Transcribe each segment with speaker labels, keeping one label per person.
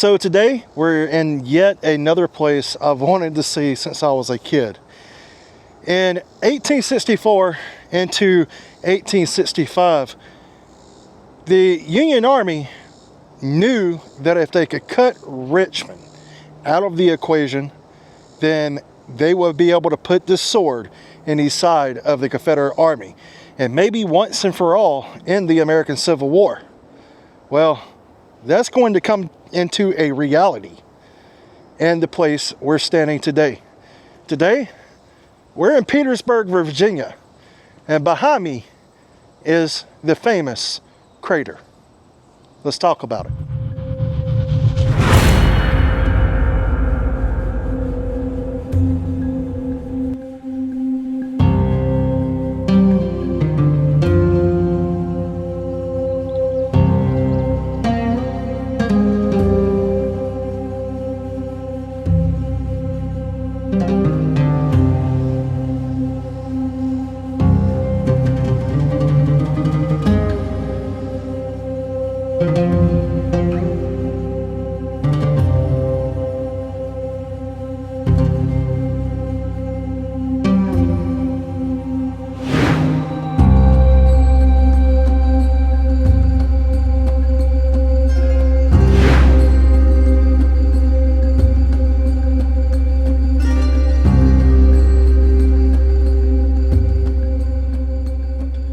Speaker 1: So today we're in yet another place I've wanted to see since I was a kid. In 1864 into 1865, the Union Army knew that if they could cut Richmond out of the equation, then they would be able to put this sword in the side of the Confederate Army, and maybe once and for all end the American Civil War. Well, that's going to come into a reality in the place we're standing today. Today, we're in Petersburg, Virginia, and behind me is the famous crater. Let's talk about it.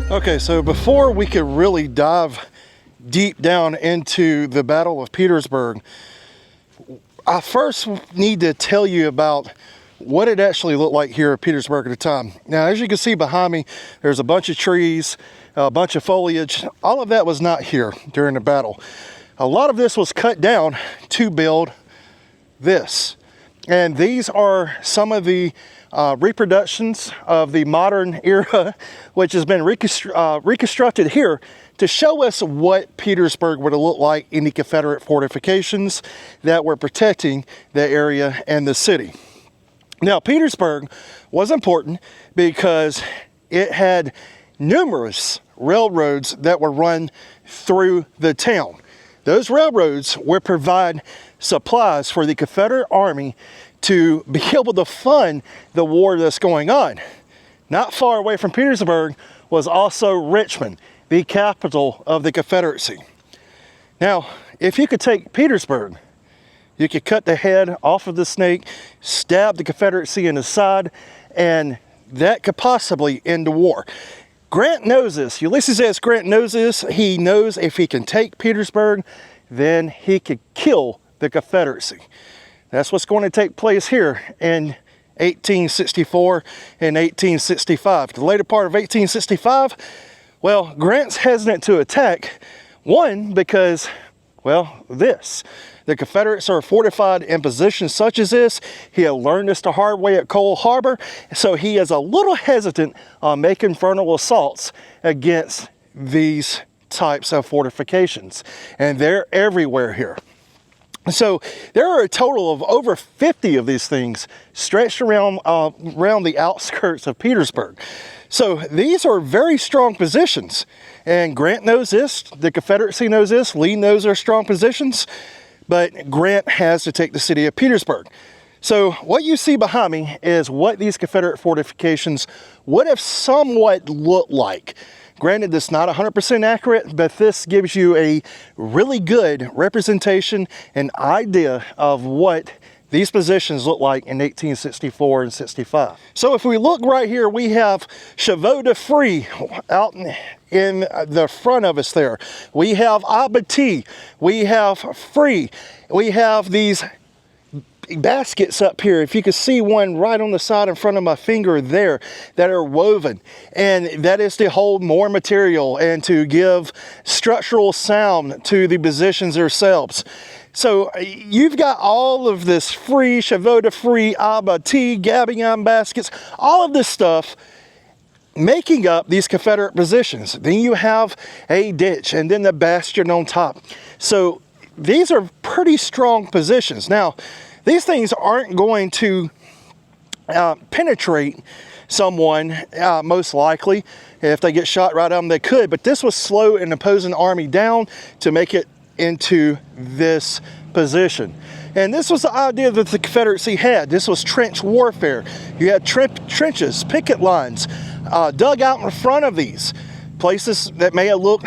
Speaker 1: Okay, so before we could really dive deep down into the Battle of Petersburg, I first need to tell you about what it actually looked like here at Petersburg at the time. Now, as you can see behind me, there's a bunch of trees, a bunch of foliage. All of that was not here during the battle. A lot of this was cut down to build this. And these are some of the reproductions of the modern era, which has been reconstructed here to show us what Petersburg would have looked like in the Confederate fortifications that were protecting the area and the city. Now, Petersburg was important because it had numerous railroads that were run through the town. Those railroads would provide supplies for the Confederate Army to be able to fund the war that's going on. Not far away from Petersburg was also Richmond, the capital of the Confederacy. Now, if you could take Petersburg, you could cut the head off of the snake, stab the Confederacy in the side, and that could possibly end the war. Grant knows this. Ulysses S. Grant knows this. He knows if he can take Petersburg, then he could kill the Confederacy. That's what's going to take place here in 1864 and 1865. The later part of 1865, well, Grant's hesitant to attack. One, because, well, the Confederates are fortified in positions such as this. He had learned this the hard way at Cold Harbor, so he is a little hesitant on making frontal assaults against these types of fortifications. And they're everywhere here. So there are a total of over 50 of these things stretched around the outskirts of Petersburg. So these are very strong positions, and Grant knows this, the Confederacy knows this, Lee knows their strong positions, but Grant has to take the city of Petersburg. So what you see behind me is what these Confederate fortifications would have somewhat looked like. Granted, it's not 100% accurate, but this gives you a really good representation and idea of what these positions look like in 1864 and 65. So if we look right here, we have Chevaux de Frise out in the front of us there. We have Abattis, we have Free, we have these baskets up here. If you can see one right on the side in front of my finger there that are woven, and that is to hold more material and to give structural sound to the positions themselves. So you've got all of this Free, Chevaux de Frise, Abattis, Gabillon baskets, all of this stuff making up these Confederate positions. Then you have a ditch and then the bastion on top. So these are pretty strong positions. Now, these things aren't going to penetrate someone, most likely. If they get shot right on them, they could. But this would slow an opposing army down to make it into this position. And this was the idea that the Confederacy had. This was trench warfare. You had trenches, picket lines, dug out in front of these places that may have looked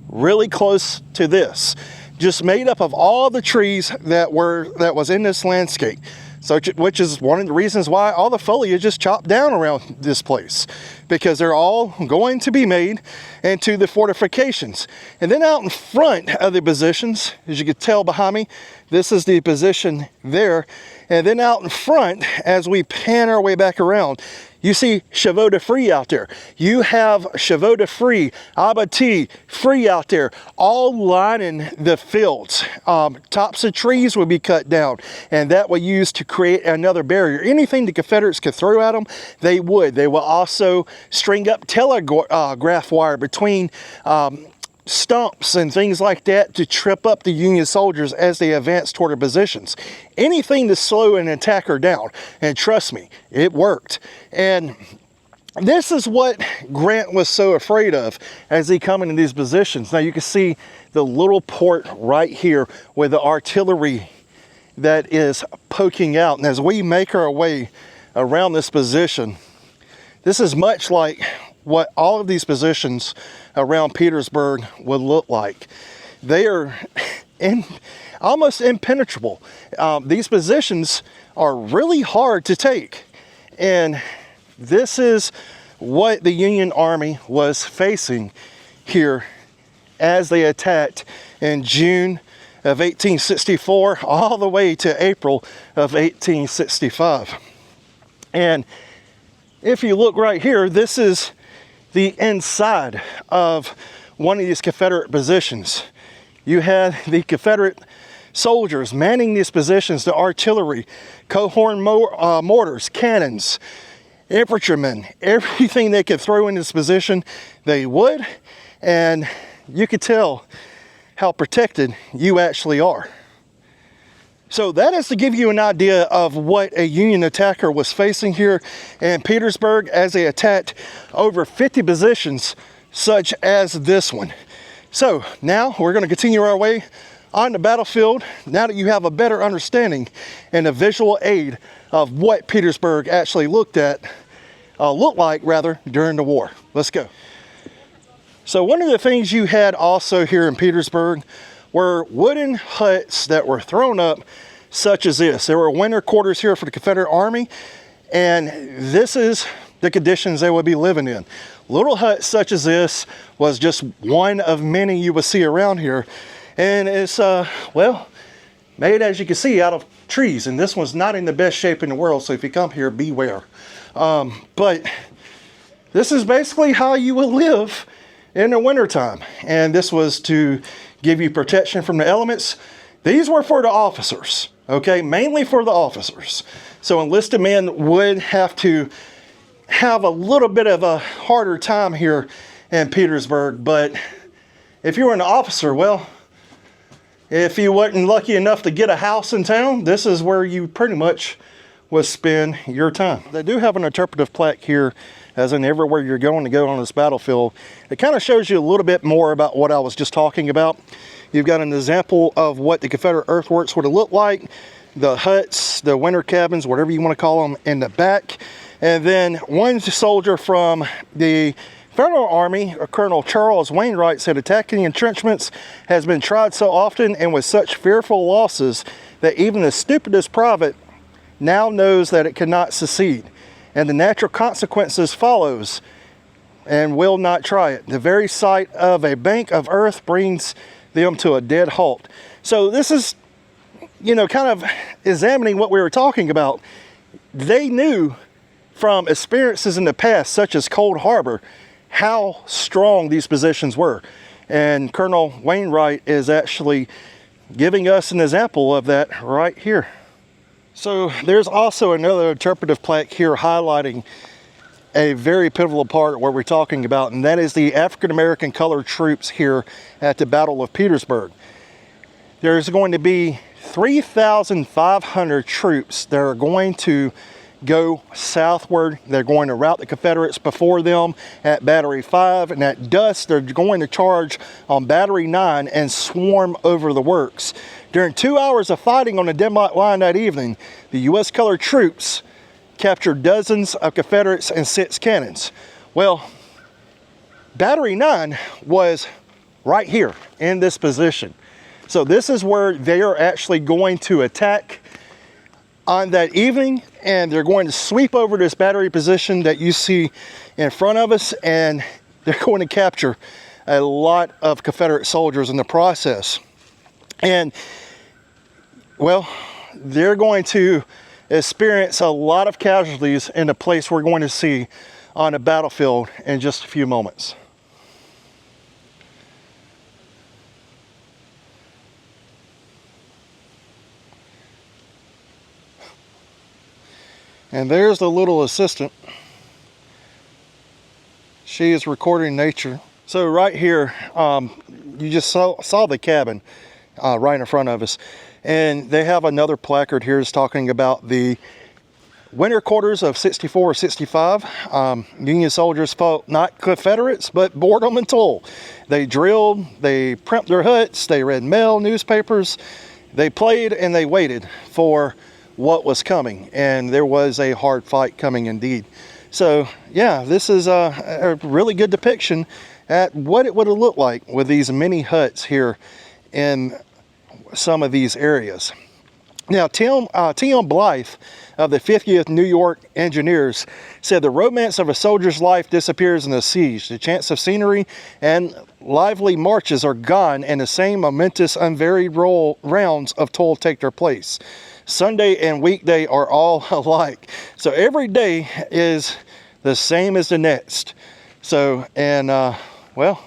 Speaker 1: really close to this, just made up of all the trees that was in this landscape. So, which is one of the reasons why all the foliage is chopped down around this place, because they're all going to be made into the fortifications. And then out in front of the positions, as you can tell behind me, this is the position there. And then out in front, as we pan our way back around, you see chevaux de frise out there. You have chevaux de frise, abattis, frise out there, all lining the fields. Tops of trees would be cut down, and that would use to create another barrier. Anything the Confederates could throw at them, they would. They will also string up telegraph wire between stumps and things like that to trip up the Union soldiers as they advance toward their positions. Anything to slow an attacker down. And trust me, it worked. And this is what Grant was so afraid of as he come into these positions. Now you can see the little port right here with the artillery that is poking out. And as we make our way around this position, this is much like what all of these positions around Petersburg would look like. They are almost impenetrable. These positions are really hard to take. And this is what the Union Army was facing here as they attacked in June of 1864 all the way to April of 1865. And if you look right here, this is the inside of one of these Confederate positions. You had the Confederate soldiers manning these positions, the artillery, coehorn mortars, cannons, infantrymen, everything they could throw in this position, they would, and you could tell how protected you actually are. So that is to give you an idea of what a Union attacker was facing here in Petersburg as they attacked over 50 positions such as this one. So now we're going to continue our way on the battlefield now that you have a better understanding and a visual aid of what Petersburg actually looked like during the war. Let's go. So one of the things you had also here in Petersburg were wooden huts that were thrown up such as this. There were winter quarters here for the Confederate Army, and this is the conditions they would be living in. Little huts such as this was just one of many you would see around here, and it's well, made, as you can see, out of trees, and this one's not in the best shape in the world, so if you come here, beware. But this is basically how you would live in the wintertime, and this was to give you protection from the elements. These were for the officers, okay, mainly for the officers. So enlisted men would have to have a little bit of a harder time here in Petersburg, but if you were an officer, well, if you wasn't lucky enough to get a house in town, this is where you pretty much would spend your time. They do have an interpretive plaque here, as in everywhere you're going to go on this battlefield. It kind of shows you a little bit more about what I was just talking about. You've got an example of what the Confederate earthworks would have looked like, the huts, the winter cabins, whatever you want to call them, in the back. And then one soldier from the Federal Army, Colonel Charles Wainwright, said attacking entrenchments has been tried so often and with such fearful losses that even the stupidest private now knows that it cannot succeed, and the natural consequences follows and will not try it. The very sight of a bank of earth brings them to a dead halt. So this is, you know, kind of examining what we were talking about. They knew from experiences in the past, such as Cold Harbor, how strong these positions were. And Colonel Wainwright is actually giving us an example of that right here. So there's also another interpretive plaque here highlighting a very pivotal part of what we're talking about, and that is the African-American colored troops here at the Battle of Petersburg. There's going to be 3,500 troops that are going to go southward. They're going to rout the Confederates before them at Battery 5, and at dusk they're going to charge on Battery 9 and swarm over the works. During 2 hours of fighting on the deadlock line that evening, the U.S. colored troops captured dozens of Confederates and 6 cannons. Well, Battery 9 was right here in this position. So this is where they are actually going to attack on that evening, and they're going to sweep over this battery position that you see in front of us, and they're going to capture a lot of Confederate soldiers in the process. And well, they're going to experience a lot of casualties in the place we're going to see on the battlefield in just a few moments. And there's the little assistant. She is recording nature. So right here, you just saw the cabin right in front of us. And they have another placard here that's talking about the winter quarters of 64 or 65. Union soldiers fought not Confederates, but boredom and toil. They drilled, they primped their huts, they read mail, newspapers, they played, and they waited for what was coming, and there was a hard fight coming indeed. So yeah, this is a really good depiction at what it would have looked like with these mini huts here in some of these areas. Now, Tim Blythe of the 50th New York Engineers said the romance of a soldier's life disappears in a siege. The chance of scenery and lively marches are gone, and the same momentous, unvaried rounds of toil take their place. Sunday and weekday are all alike. So every day is the same as the next. So, and well,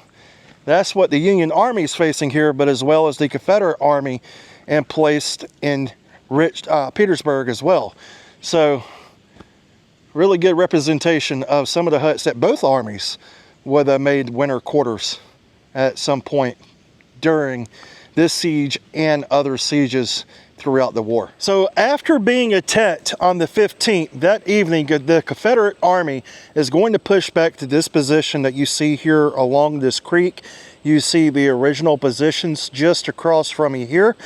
Speaker 1: that's what the Union Army is facing here, but as well as the Confederate Army and placed in Petersburg as well. So really good representation of some of the huts that both armies would have made winter quarters at some point during this siege and other sieges throughout the war. So after being attacked on the 15th, that evening, the Confederate Army is going to push back to this position that you see here along this creek. You see the original positions just across from you here.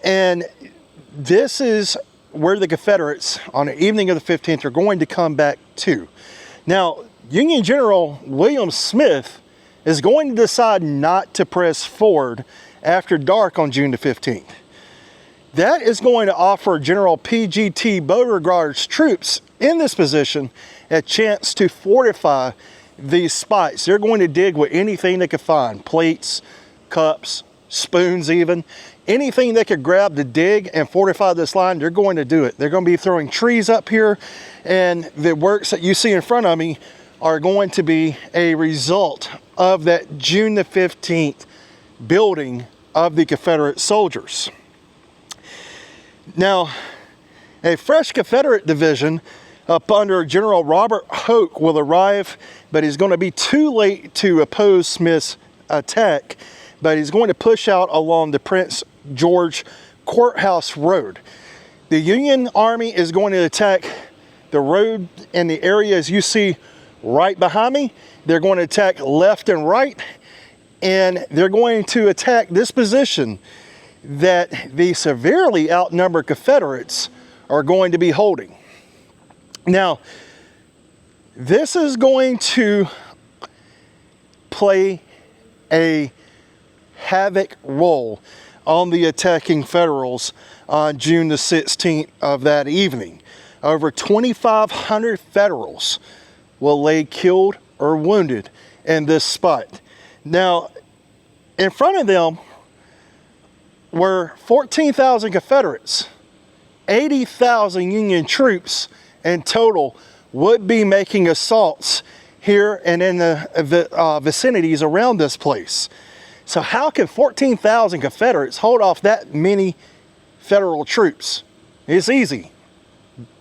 Speaker 1: And this is where the Confederates, on the evening of the 15th, are going to come back to. Now, Union General William Smith is going to decide not to press forward after dark on June the 15th. That is going to offer General P.G.T. Beauregard's troops in this position a chance to fortify these spots. They're going to dig with anything they could find, plates, cups, spoons even. Anything they could grab to dig and fortify this line, they're going to do it. They're going to be throwing trees up here, and the works that you see in front of me are going to be a result of that June the 15th building of the Confederate soldiers. Now, a fresh Confederate division up under General Robert Hoke will arrive, but he's going to be too late to oppose Smith's attack, but he's going to push out along the Prince George Courthouse Road. The Union Army is going to attack the road in the areas you see right behind me. They're going to attack left and right, and they're going to attack this position that the severely outnumbered Confederates are going to be holding. Now, this is going to play a havoc role on the attacking Federals on June the 16th of that evening. Over 2,500 Federals will lay killed or wounded in this spot. Now, in front of them were 14,000 Confederates. 80,000 Union troops in total would be making assaults here and in the vicinities around this place. So how can 14,000 Confederates hold off that many Federal troops? It's easy.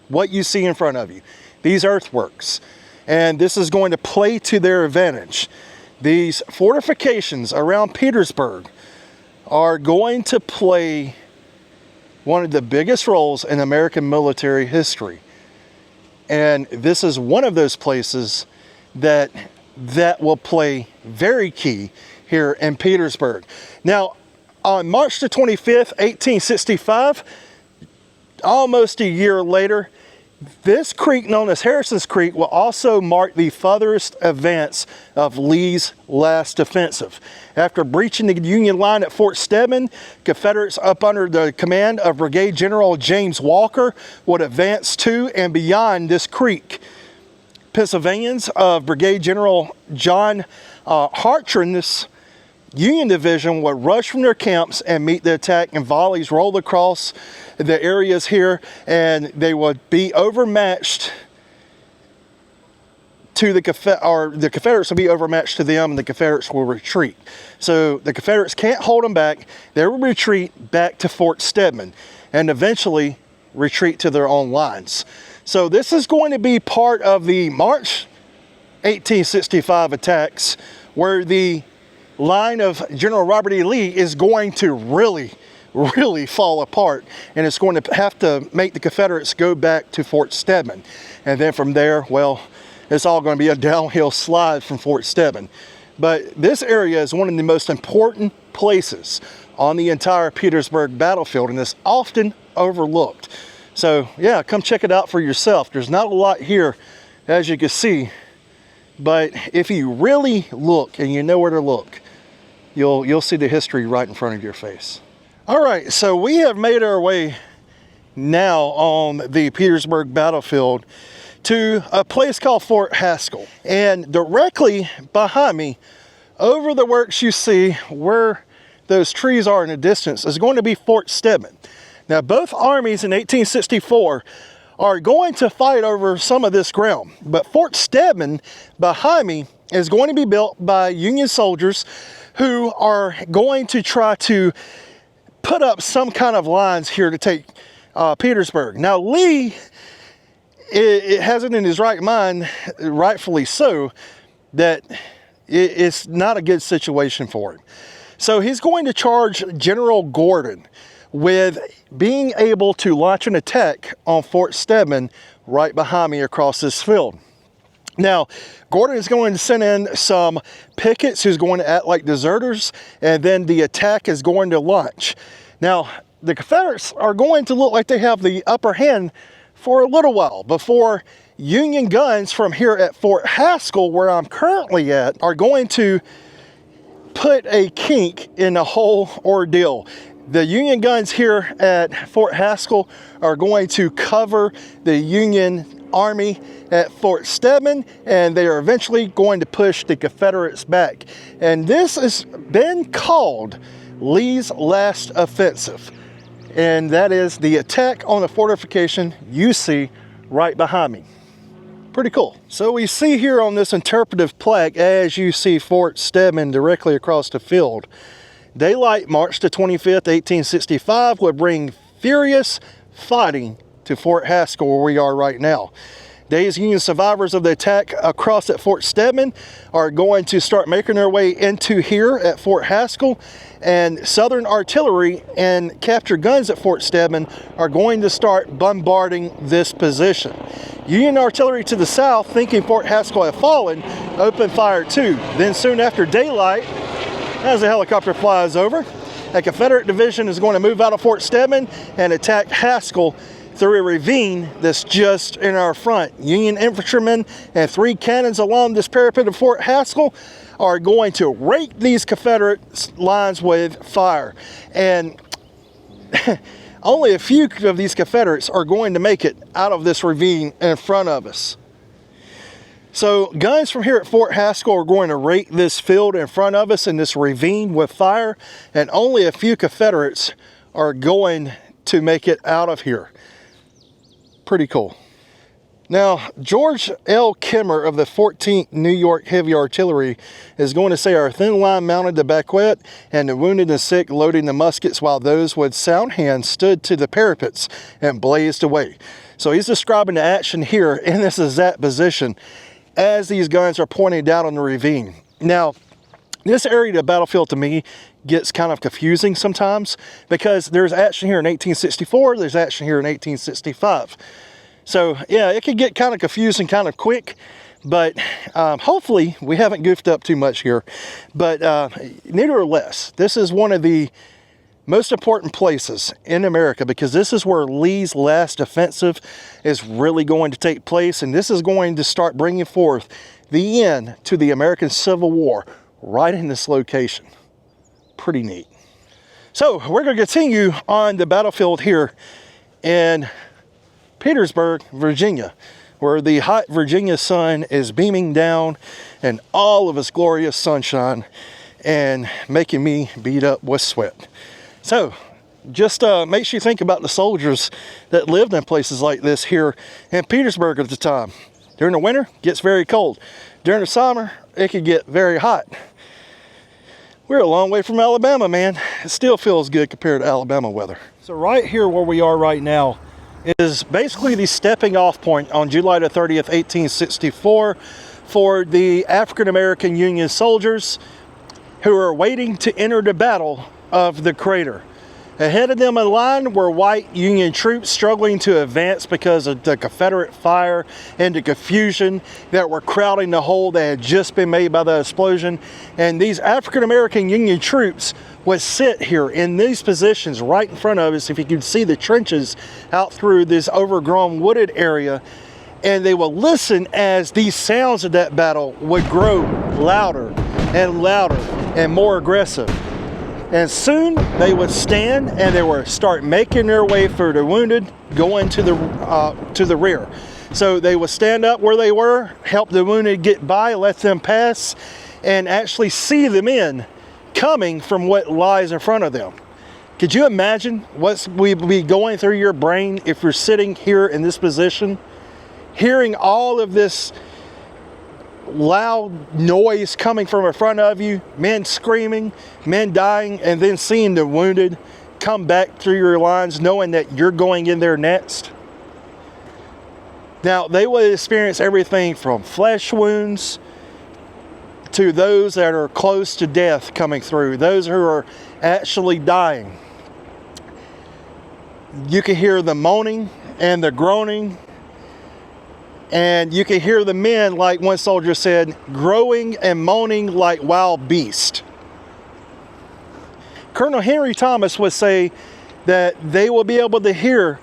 Speaker 1: What you see in front of you, these earthworks. And this is going to play to their advantage. These fortifications around Petersburg are going to play one of the biggest roles in American military history. And this is one of those places that will play very key here in Petersburg. Now, on March the 25th, 1865, almost a year later, this creek, known as Harrison's Creek, will also mark the furthest advance of Lee's last offensive. After breaching the Union line at Fort Stedman, Confederates up under the command of Brigadier General James Walker would advance to and beyond this creek. Pennsylvanians of Brigadier General John Hartran's Union division would rush from their camps and meet the attack, and volleys rolled across the areas here, and they would be overmatched to the Confederates will be overmatched to them, and the Confederates will retreat. So the Confederates can't hold them back. They will retreat back to Fort Stedman and eventually retreat to their own lines. So this is going to be part of the March 1865 attacks, where the line of General Robert E. Lee is going to really fall apart, and it's going to have to make the Confederates go back to Fort Stedman. And then from there, well, it's all going to be a downhill slide from Fort Stedman. But this area is one of the most important places on the entire Petersburg battlefield, and it's often overlooked. So yeah, come check it out for yourself. There's not a lot here, as you can see, but if you really look and you know where to look, you'll see the history right in front of your face. All right, so we have made our way now on the Petersburg battlefield to a place called Fort Haskell. And directly behind me, over the works you see where those trees are in the distance, is going to be Fort Stedman. Now, both armies in 1864 are going to fight over some of this ground, but Fort Stedman behind me is going to be built by Union soldiers who are going to try to put up some kind of lines here to take Petersburg. Now, Lee, it has it in his right mind, rightfully so, that it's not a good situation for him. So he's going to charge General Gordon with being able to launch an attack on Fort Stedman right behind me across this field. Now, Gordon is going to send in some pickets who's going to act like deserters, and then the attack is going to launch. Now, the Confederates are going to look like they have the upper hand for a little while before Union guns from here at Fort Haskell, where I'm currently at, are going to put a kink in the whole ordeal. The Union guns here at Fort Haskell are going to cover the Union Army at Fort Stedman, and they are eventually going to push the Confederates back. And this has been called Lee's last offensive, and that is the attack on the fortification you see right behind me. Pretty cool. So we see here on this interpretive plaque, as you see Fort Stedman directly across the field, daylight March the 25th, 1865 would bring furious fighting to Fort Haskell, where we are right now. Dazed Union survivors of the attack across at Fort Stedman are going to start making their way into here at Fort Haskell, and Southern artillery and captured guns at Fort Stedman are going to start bombarding this position. Union artillery to the south, thinking Fort Haskell had fallen, opened fire too. Then soon after daylight, as the helicopter flies over, a Confederate division is going to move out of Fort Stedman and attack Haskell through a ravine that's just in our front. Union infantrymen and 3 cannons along this parapet of Fort Haskell are going to rake these Confederate lines with fire. And only a few of these Confederates are going to make it out of this ravine in front of us. So guns from here at Fort Haskell are going to rake this field in front of us in this ravine with fire, and only a few Confederates are going to make it out of here. Pretty cool. Now, George L. Kimmer of the 14th New York Heavy Artillery is going to say our thin line mounted the baquet and the wounded and sick loading the muskets, while those with sound hands stood to the parapets and blazed away. So he's describing the action here in this exact position as these guns are pointed down on the ravine. Now, this area of the battlefield to me gets kind of confusing sometimes, because there's action here in 1864, there's action here in 1865. So yeah, it could get kind of confusing kind of quick, but hopefully we haven't goofed up too much here. But nevertheless, this is one of the most important places in America, because this is where Lee's last offensive is really going to take place, and this is going to start bringing forth the end to the American Civil War right in this location. Pretty neat. So we're going to continue on the battlefield here in Petersburg, Virginia, where the hot Virginia sun is beaming down in all of its glorious sunshine and making me beat up with sweat. So just makes you think about the soldiers that lived in places like this here in Petersburg at the time. During the winter, it gets very cold. During the summer, it could get very hot. We're a long way from Alabama, man. It still feels good compared to Alabama weather. So right here where we are right now is basically the stepping off point on July the 30th, 1864 for the African-American Union soldiers who are waiting to enter the battle of the crater. Ahead of them in line were white Union troops struggling to advance because of the Confederate fire and the confusion that were crowding the hole that had just been made by the explosion. And these African-American Union troops would sit here in these positions right in front of us, if you can see the trenches out through this overgrown wooded area, and they will listen as these sounds of that battle would grow louder and louder and more aggressive. And soon they would stand and they would start making their way for the wounded, going to the rear. So they would stand up where they were, help the wounded get by, let them pass, and actually see the men coming from what lies in front of them. Could you imagine what would be going through your brain if you're sitting here in this position, hearing all of this loud noise coming from in front of you, men screaming, men dying, and then seeing the wounded come back through your lines knowing that you're going in there next? Now, they would experience everything from flesh wounds to those that are close to death coming through, those who are actually dying. You can hear the moaning and the groaning, and you can hear the men, like one soldier said, growing and moaning like wild beasts. Colonel Henry Thomas would say that they will be able to hear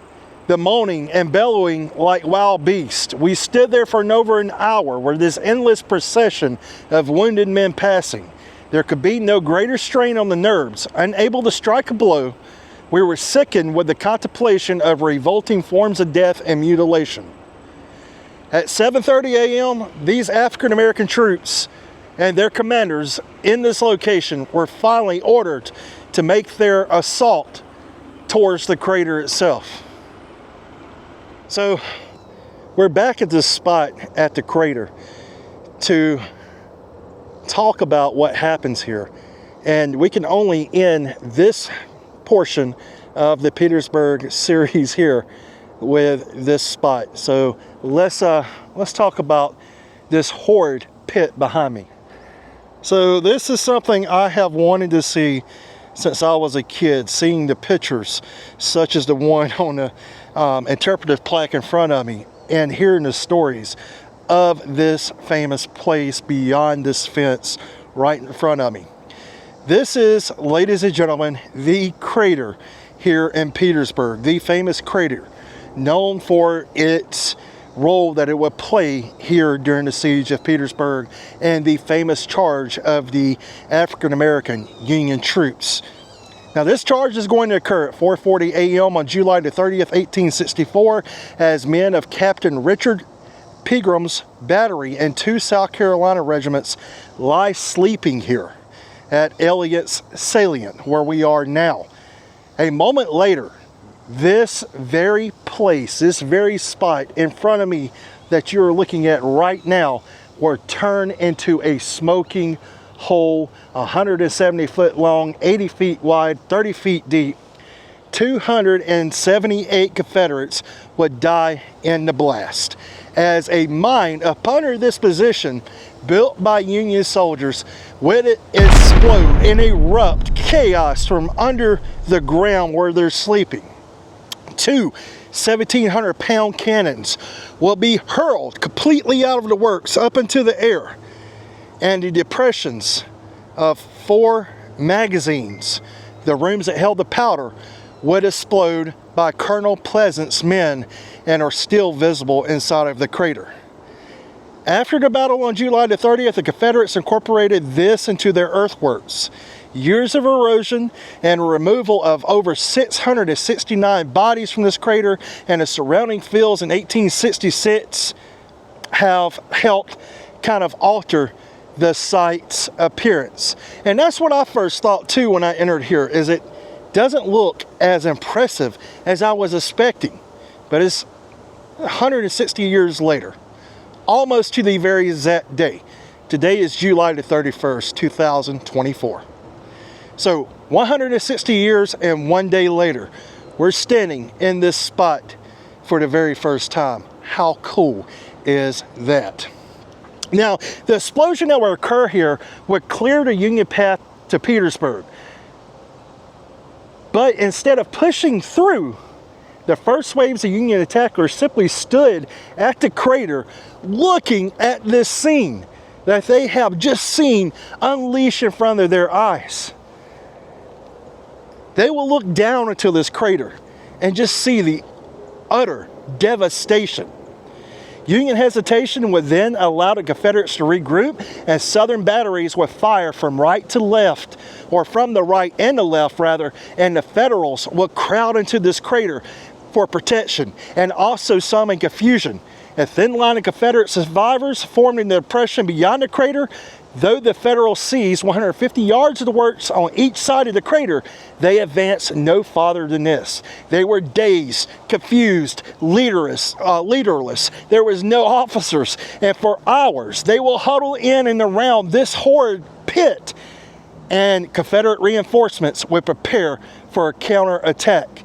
Speaker 1: the moaning and bellowing like wild beasts. We stood there for over an hour where this endless procession of wounded men passing. There could be no greater strain on the nerves. Unable to strike a blow, we were sickened with the contemplation of revolting forms of death and mutilation. At 7:30 a.m., these African-American troops and their commanders in this location were finally ordered to make their assault towards the crater itself. So we're back at this spot at the crater to talk about what happens here. And we can only end this portion of the Petersburg series here with this spot. So let's talk about this horrid pit behind me. So this is something I have wanted to see since I was a kid, seeing the pictures such as the one on the interpretive plaque in front of me, and hearing the stories of this famous place beyond this fence right in front of me. This is, ladies and gentlemen, the crater here in Petersburg, the famous crater, known for its role that it would play here during the siege of Petersburg and the famous charge of the African-American Union troops. Now, this charge is going to occur at 4:40 a.m. on July the 30th, 1864, as men of Captain Richard Pegram's battery and 2 South Carolina regiments lie sleeping here at Elliott's Salient, where we are now. A moment later, this very place, this very spot in front of me that you're looking at right now, will turn into a smoking hole, 170 foot long, 80 feet wide, 30 feet deep. 278 Confederates would die in the blast, as a mine up under this position, built by Union soldiers, would explode and erupt chaos from under the ground where they're sleeping. Two 1,700-pound cannons will be hurled completely out of the works up into the air, and the depressions of 4 magazines, the rooms that held the powder, would explode by Colonel Pleasant's men and are still visible inside of the crater. After the battle on July the 30th, the Confederates incorporated this into their earthworks. Years of erosion and removal of over 669 bodies from this crater and the surrounding fields in 1866 have helped kind of alter the site's appearance. And that's what I first thought too when I entered here, is it doesn't look as impressive as I was expecting. But it's 160 years later, almost to the very exact day. Today is July the 31st, 2024. So 160 years and 1 day later, we're standing in this spot for the very first time. How cool is that? Now, the explosion that would occur here would clear the Union path to Petersburg. But instead of pushing through, the first waves of Union attackers simply stood at the crater looking at this scene that they have just seen unleashed in front of their eyes. They will look down into this crater and just see the utter devastation. Union hesitation would then allow the Confederates to regroup, and Southern batteries would fire from right to left, or from the right and the left rather, and the Federals would crowd into this crater for protection, and also some in confusion. A thin line of Confederate survivors formed in the depression beyond the crater. Though the Federals seized 150 yards of the works on each side of the crater, they advanced no farther than this. They were dazed, confused, leaderless. There was no officers, and for hours they will huddle in and around this horrid pit, and Confederate reinforcements would prepare for a counterattack.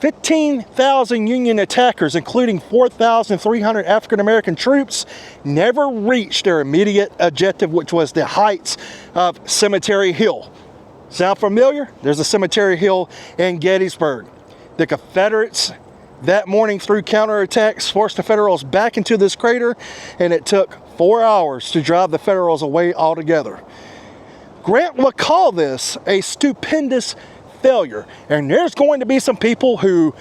Speaker 1: 15,000 Union attackers, including 4,300 African-American troops, never reached their immediate objective, which was the heights of Cemetery Hill. Sound familiar? There's a Cemetery Hill in Gettysburg. The Confederates that morning, through counterattacks, forced the Federals back into this crater, and it took 4 hours to drive the Federals away altogether. Grant would call this a stupendous failure, and there's going to be some people who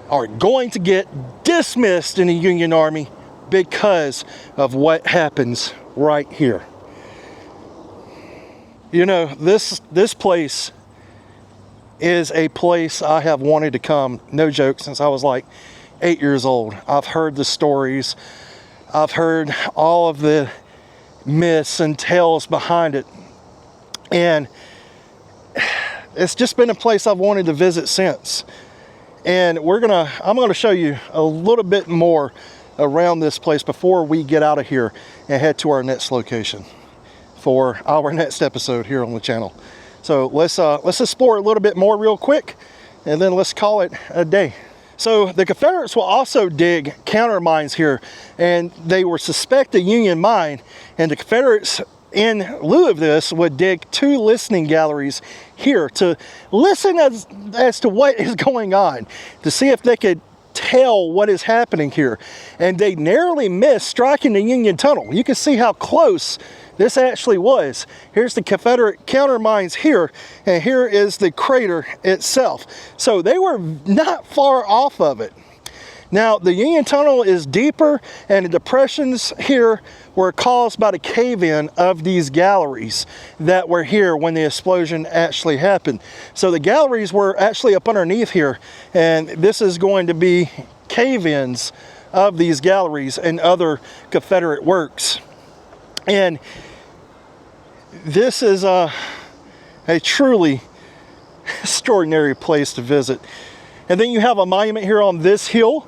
Speaker 1: are going to get dismissed in the Union Army because of what happens right here. You know, this place is a place I have wanted to come, no joke, since I was like 8 years old. I've heard the stories, I've heard all of the myths and tales behind it, and it's just been a place I've wanted to visit since. And I'm gonna show you a little bit more around this place before we get out of here and head to our next location for our next episode here on the channel. So let's explore a little bit more real quick, and then let's call it a day. So the Confederates will also dig counter mines here, and they were suspect a Union mine, and the Confederates, in lieu of this, would dig 2 listening galleries here to listen as to what is going on, to see if they could tell what is happening here. And they narrowly missed striking the Union tunnel. You can see how close this actually was. Here's the Confederate counter mines here, and here is the crater itself. So they were not far off of it. Now, the Union Tunnel is deeper, and the depressions here were caused by the cave-in of these galleries that were here when the explosion actually happened. So the galleries were actually up underneath here, and this is going to be cave-ins of these galleries and other Confederate works. And this is a truly extraordinary place to visit. And then you have a monument here on this hill.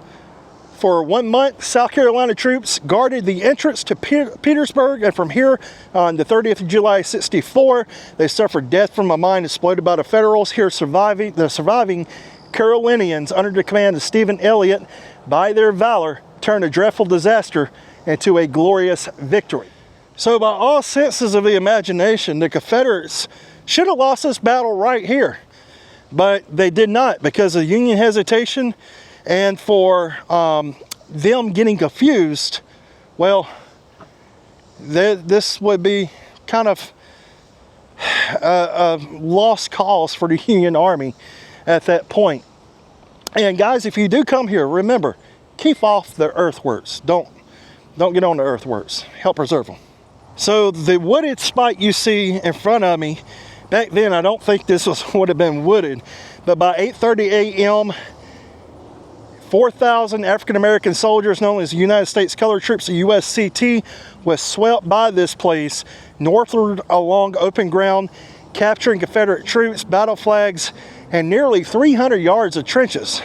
Speaker 1: For 1 month, South Carolina troops guarded the entrance to Petersburg, and from here on the 30th of July, 64, they suffered death from a mine exploded by the Federals. Here, the surviving Carolinians, under the command of Stephen Elliott, by their valor, turned a dreadful disaster into a glorious victory. So by all senses of the imagination, the Confederates should have lost this battle right here. But they did not, because of Union hesitation and for them getting confused. Well, this would be kind of a lost cause for the Union Army at that point. And guys, if you do come here, remember, keep off the earthworks. Don't get on the earthworks. Help preserve them. So the wooded spot you see in front of me, back then I don't think this would have been wooded, but by 8:30 a.m., 4,000 African-American soldiers known as United States Colored Troops, the USCT, was swept by this place northward along open ground, capturing Confederate troops, battle flags, and nearly 300 yards of trenches.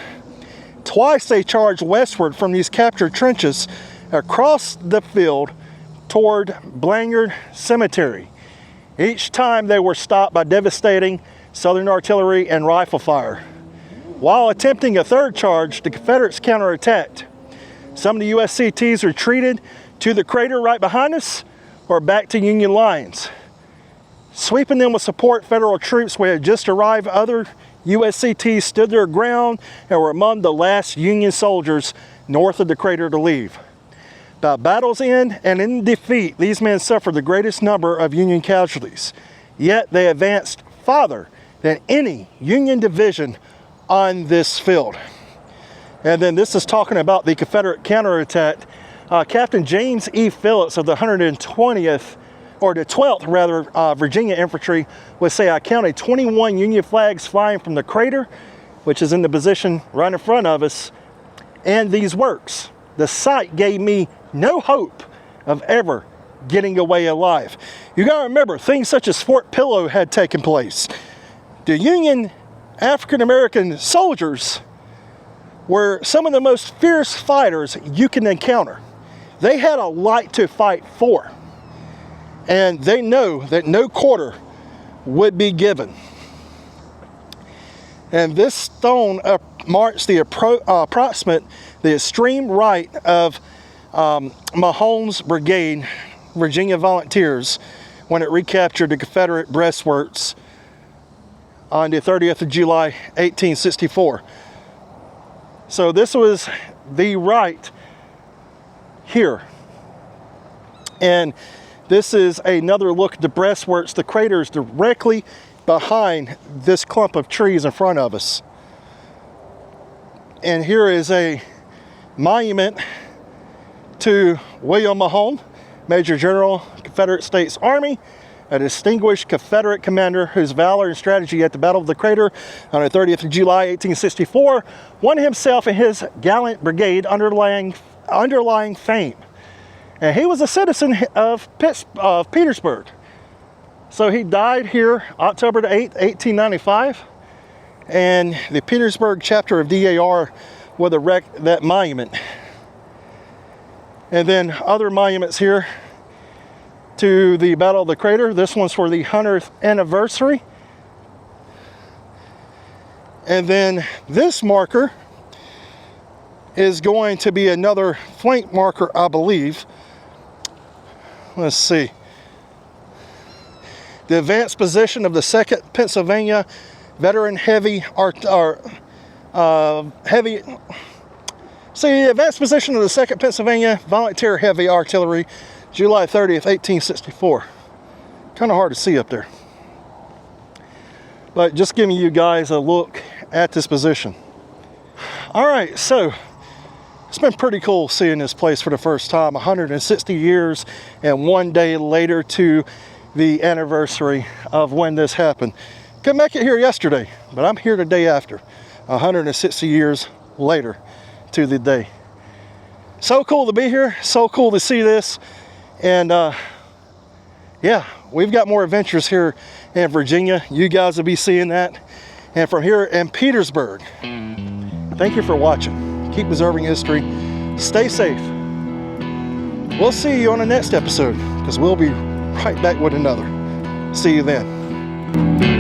Speaker 1: Twice they charged westward from these captured trenches across the field toward Blanchard Cemetery. Each time they were stopped by devastating Southern artillery and rifle fire. While attempting a third charge, the Confederates counterattacked. Some of the USCTs retreated to the crater right behind us or back to Union lines. Sweeping them with support, Federal troops who had just arrived, other USCTs stood their ground and were among the last Union soldiers north of the crater to leave. By battle's end and in defeat, these men suffered the greatest number of Union casualties. Yet they advanced farther than any Union division on this field. And then this is talking about the Confederate counterattack. Captain James E. Phillips of the 120th, or the 12th rather, Virginia Infantry would say, I counted 21 Union flags flying from the crater, which is in the position right in front of us, and these works. The sight gave me no hope of ever getting away alive. You gotta remember, things such as Fort Pillow had taken place. The Union African-American soldiers were some of the most fierce fighters you can encounter. They had a lot to fight for, and they know that no quarter would be given. And this stone marks the extreme right of Mahone's brigade, Virginia Volunteers, when it recaptured the Confederate breastworks on the 30th of July, 1864. So this was the right here. And this is another look at the breastworks. The crater is directly behind this clump of trees in front of us. And here is a monument to William Mahone, Major General, Confederate States Army, a distinguished Confederate commander whose valor and strategy at the Battle of the Crater on the 30th of July, 1864, won himself and his gallant brigade underlying fame. And he was a citizen of Petersburg. So he died here October the 8th, 1895. And the Petersburg chapter of DAR would erect that monument. And then other monuments here to the Battle of the Crater. This one's for the 100th anniversary. And then this marker is going to be another flank marker, I believe. Let's see. The advanced position of the 2nd Pennsylvania Veteran Heavy the advanced position of the 2nd Pennsylvania Volunteer Heavy Artillery, July 30th, 1864. Kind of hard to see up there. But just giving you guys a look at this position. All right, so it's been pretty cool seeing this place for the first time. 160 years and one day later to the anniversary of when this happened. Couldn't make it here yesterday, but I'm here the day after. 160 years later to the day. So cool to be here, so cool to see this. And yeah, we've got more adventures here in Virginia. You guys will be seeing that. And from here in Petersburg, thank you for watching. Keep preserving history. Stay safe. We'll see you on the next episode, because we'll be right back with another. See you then.